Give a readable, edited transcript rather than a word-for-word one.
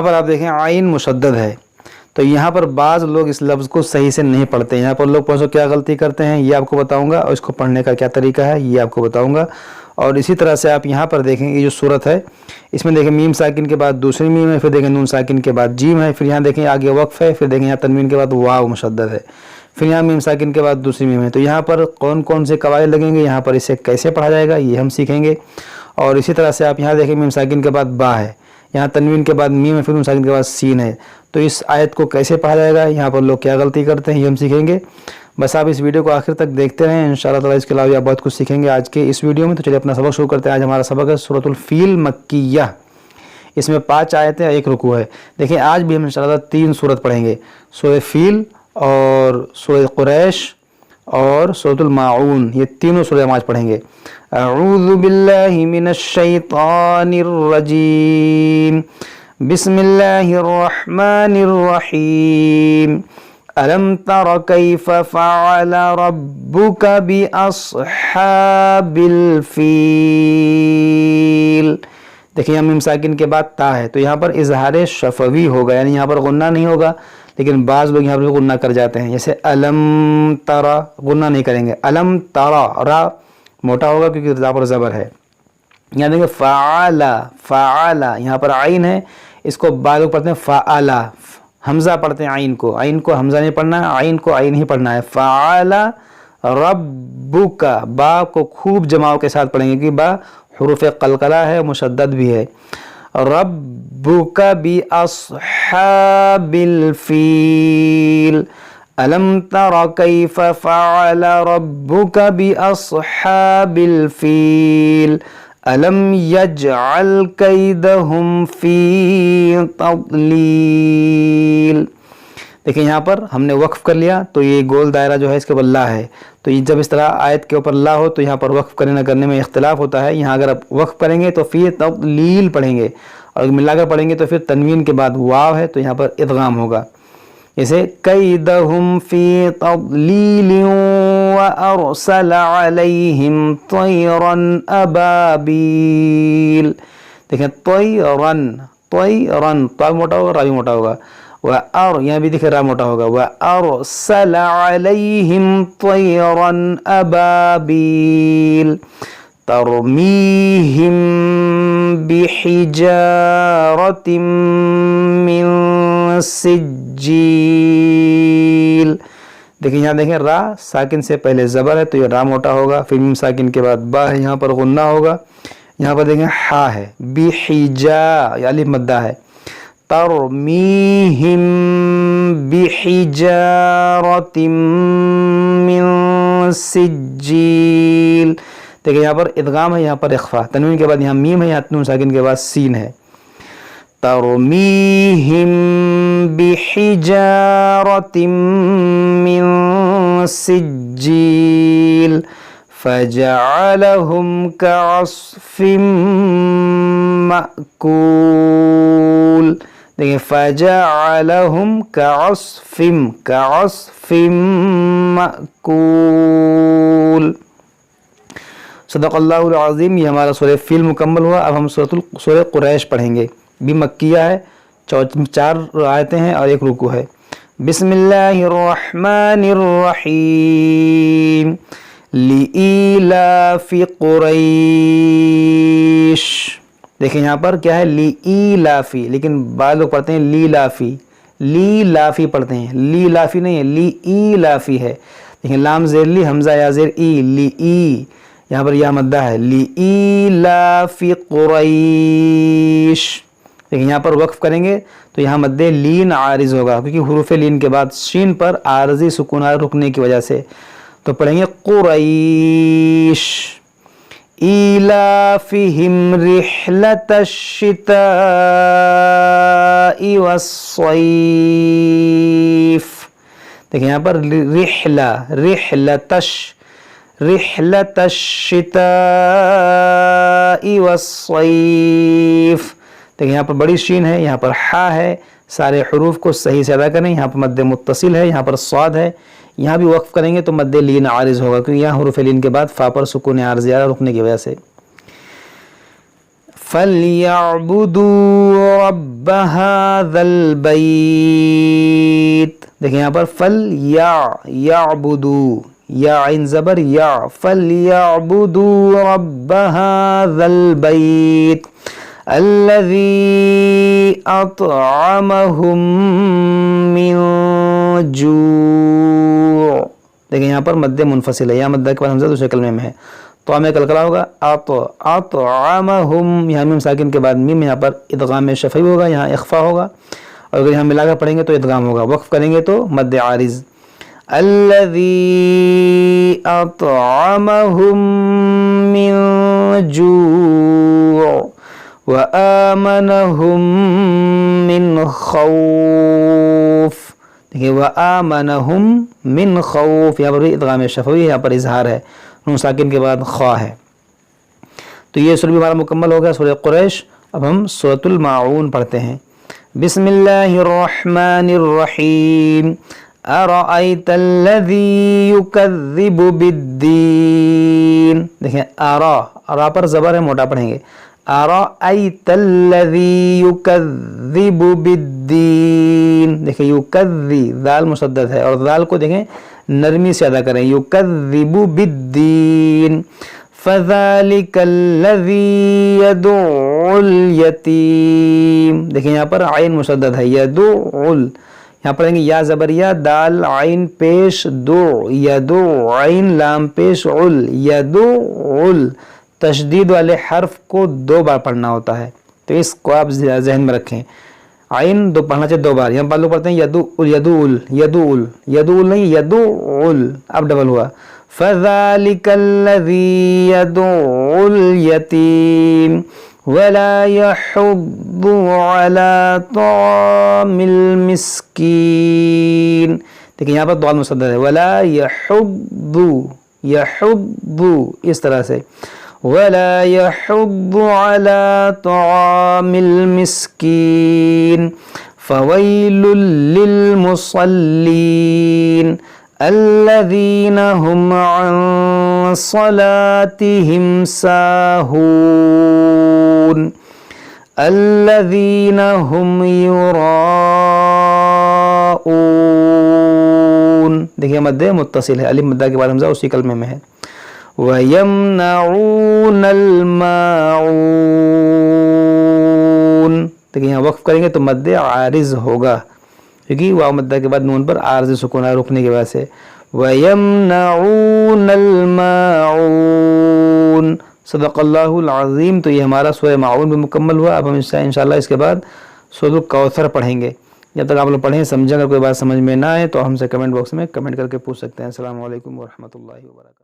پر آپ دیکھیں عین مشدد ہے، تو یہاں پر بعض لوگ اس لفظ کو صحیح سے نہیں پڑھتے ہیں۔ یہاں پر لوگ پوچھو کیا غلطی کرتے ہیں، یہ آپ کو بتاؤں گا، اور اس کو پڑھنے کا کیا طریقہ ہے یہ آپ کو بتاؤں گا۔ اور اسی طرح سے آپ یہاں پر دیکھیں یہ جو صورت ہے اس میں دیکھیں میم ساکن کے بعد دوسری میم ہے، پھر دیکھیں نون ساکن کے بعد جیم ہے، پھر یہاں دیکھیں آگے وقف ہے، پھر دیکھیں یہاں تنوین کے بعد واو مشدد ہے، پھر یہاں میم ساکن کے بعد دوسری میم ہے۔ تو یہاں پر کون کون سے قواعد لگیں گے، یہاں پر اسے کیسے پڑھا جائے گا یہ ہم سیکھیں گے۔ اور اسی طرح سے آپ یہاں دیکھیں میم ساکن کے بعد با ہے، یہاں تنوین کے بعد میم ہے، پھر نون ساکن کے بعد سین ہے، تو اس آیت کو کیسے پڑھا جائے گا، یہاں پر لوگ کیا غلطی کرتے ہیں یہ ہم سیکھیں گے۔ بس آپ اس ویڈیو کو آخر تک دیکھتے رہیں، انشاءاللہ تعالیٰ اس کے علاوہ آپ بہت کچھ سیکھیں گے آج کے اس ویڈیو میں۔ تو چلیے اپنا سبق شروع کرتے ہیں۔ آج ہمارا سبق ہے سورۃ الفیل مکیہ، اس میں 5 آیتیں اور 1 رکوع ہے۔ دیکھیں آج بھی ہم انشاءاللہ 3 سورت پڑھیں گے، سورہ فیل اور سورہ قریش اور سورۃ الماعون، یہ تینوں سورہ ہم آج پڑھیں گے۔ اعوذ باللہ من الشیطان الرجیم، بسم اللہ الرحمن الرحیم۔ أَلَمْ تَرَ كَيْفَ فَعَلَ رَبُّكَ بِأَصْحَابِ الْفِيلِ۔ دیکھیں یہاں میم ساکن کے بعد تا ہے، تو یہاں پر اظہار شفوی ہوگا، یعنی یہاں پر غنہ نہیں ہوگا، لیکن بعض لوگ یہاں پر غنہ کر جاتے ہیں، جیسے الم ترا غنہ نہیں کریں گے، الم ترا را موٹا ہوگا کیونکہ را پر زبر ہے۔ یہاں دیکھیں فعل فعل، یہاں پر عین ہے، اس کو بعض لوگ پڑھتے ہیں فعل، حمزہ پڑھتے ہیں عین کو حمزہ نہیں پڑھنا ہے، عین کو عین ہی پڑھنا ہے۔ فعل ربک، با کو خوب جماؤ کے ساتھ پڑھیں گے کہ با حروف قلقلہ ہے، مشدد بھی ہے۔ ربک باصحاب الفیل، الم تر کیف فعل ربک باصحاب الفیل، الم یجعل کیدہم فی تضلیل۔ دیکھیں یہاں پر ہم نے وقف کر لیا، تو یہ گول دائرہ جو ہے اس کے اوپر لا ہے، تو یہ جب اس طرح آیت کے اوپر لا ہو تو یہاں پر وقف کرنے نہ کرنے میں اختلاف ہوتا ہے۔ یہاں اگر آپ وقف کریں گے تو فی تضلیل پڑھیں گے، اور ملا کر پڑھیں گے تو پھر تنوین کے بعد واو ہے تو یہاں پر ادغام ہوگا، جیسے کیدہم فی تضلیل وارسل علیہم طیرا ابابیل۔ دیکھیں طیرن طیرن، تو موٹا ہوگا، را بھی موٹا ہوگا، یہاں بھی دیکھیں را موٹا ہوگا، وارسل علیہم طیرا ابابیل ترمیہم بحجارۃ من سجیل۔ دیکھیں یہاں دیکھیں را ساکن سے پہلے زبر ہے تو یہ را موٹا ہوگا، پھر میم ساکن کے بعد با ہے، یہاں پر غنہ ہوگا، یہاں پر دیکھیں ہا ہے، بحجا یا الف مدہ ہے، ترمیہم بحجارۃ من سجیل۔ دیکھیں یہاں پر ادغام ہے، یہاں پر اخفا، تنوین کے بعد یہاں میم ہے، یہاں نون ساکن کے بعد سین ہے۔ ترمیہم بحجارۃ من سجیل فجعلہم کعصف مأکول۔ دیکھیں فجعلہم کعصف مأکول۔ صدق اللہ العظیم۔ یہ ہمارا سورہ فیل مکمل ہوا۔ اب ہم سورہ قریش پڑھیں گے، بھی مکیہ ہے، 4 آیتیں ہیں اور 1 رکوع ہے۔ بسم اللہ الرحمن الرحیم، لإیلاف قریش۔ دیکھیں یہاں پر کیا ہے، لإیلافی، لیکن بعض لوگ پڑھتے ہیں لیلافی، لیلافی پڑھتے ہیں، لیلافی نہیں ہے، لإیلافی ہے۔ دیکھیں لام زیر لی، حمزہ یا زیر ای، لئی، یہاں پر یا مدہ ہے، لإیلاف قریش۔ لیکن یہاں پر وقف کریں گے تو یہاں مد لین عارض ہوگا، کیونکہ حروف لین کے بعد شین پر عارضی سکون رکنے کی وجہ سے، تو پڑھیں گے قریش۔ ایلافہم رحلۃ الشتاء والصیف۔ دیکھیں یہاں پر رحلۃ الشتاء والصیف۔ دیکھیں یہاں پر بڑی شین ہے، یہاں پر حا ہے، سارے حروف کو صحیح سے ادا کریں۔ یہاں پر مد متصل ہے، یہاں پر صاد ہے، یہاں بھی وقف کریں گے تو مد لین عارض ہوگا، کیونکہ یہاں حروف لین کے بعد فا پر سکون عارضی رکنے کی وجہ سے۔ فَلْيَعْبُدُوا رَبَّ هَذَا الْبَيْتِ، دیکھیں یہاں پر فَلْيَعْبُدُوا، یا عین زبر یا، فَلْيَعْبُدُوا رَبَّ هَذَا الْبَيْتِ الَّذِي أَطْعَمَهُم مِّن جُوع، دیکھیں یہاں پر مد منفصل ہے، یہاں مدہ کے بعد حمزہ دوسرے کلمے میں ہے، تو ہمیں کلکلا ہوگا اطعمہم، یہاں میم ساکن کے بعد میم یہاں پر ادغام شفوی ہوگا، یہاں اخفا ہوگا، اور اگر یہاں ملا کر پڑھیں گے تو ادغام ہوگا، وقف کریں گے تو مد عارض، الذی اطعمہم من جوع وآمنہم من خوف، دیکھیں وآمنہم من خوف، یہاں پر بھی ادغام شفوی، یہاں پر اظہار ہے، نون ساکن کے بعد خواہ ہے۔ تو یہ سورہ بھی ہمارا مکمل ہو گیا، سورہ قریش۔ اب ہم سورۃ الماعون پڑھتے ہیں۔ بسم اللہ الرحمن الرحیم، ارأیت الذی یکذب بالدین، دیکھیں آرا پر زبر ہے، موٹا پڑھیں گے، ارأیت الذی یکذب بالدین، دیکھیں یکذی، دال مشدد ہے، اور دال کو دیکھیں نرمی سے ادا کریں، یکذب بالدین، فذلک الذی یدعو الیتیم، دیکھیں یہاں پر عین مشدد ہے، یدعو، یہاں پڑھیں گے یا زبر یا، دال عین پیش دو، یدعو، عین لام پیش عل، یدعو، تشدید والے حرف کو 2 بار پڑھنا ہوتا ہے، تو اس کو آپ ذہن میں رکھیں، عین پڑھنا چاہیے 2 بار، یہاں پر لوگ پڑھتے ہیں یدعو، یدعو نہیں، یدعو، اب ڈبل ہوا، فذلک الذی یدعو الیتیم ولا یحض علی طعام المسکین، دیکھیں یہاں پر ضاد مشدد ہے، ولا یحض، اس طرح سے، ولا یحض علی طعام المسکین فویل للمصلین الذین هم عن صلاتهم ساہون الذین هم یراؤون، دیکھیے مد متصل ہے، الف مدہ کے بعد حمزہ اسی کلمے میں ہے، وَيَمْنَعُونَ الْمَاعُونَ، دیکھیں یہاں وقف کریں گے تو مد عارض ہوگا، کیونکہ واو مدہ کے بعد نون پر عارض سکون ہے رکنے کی وجہ سے، وَيَمْنَعُونَ الْمَاعُونَ، صدق اللہ العظیم۔ تو یہ ہمارا سورہ ماعون بھی مکمل ہوا۔ اب ہم انشاءاللہ اس کے بعد سورۃ الکوثر پڑھیں گے۔ جب تک آپ لوگ پڑھیں سمجھیں، اگر کوئی بات سمجھ میں نہ آئے تو ہم سے کمنٹ باکس میں کمنٹ کر کے پوچھ سکتے ہیں۔ السلام علیکم ورحمۃ اللہ وبرکاتہ۔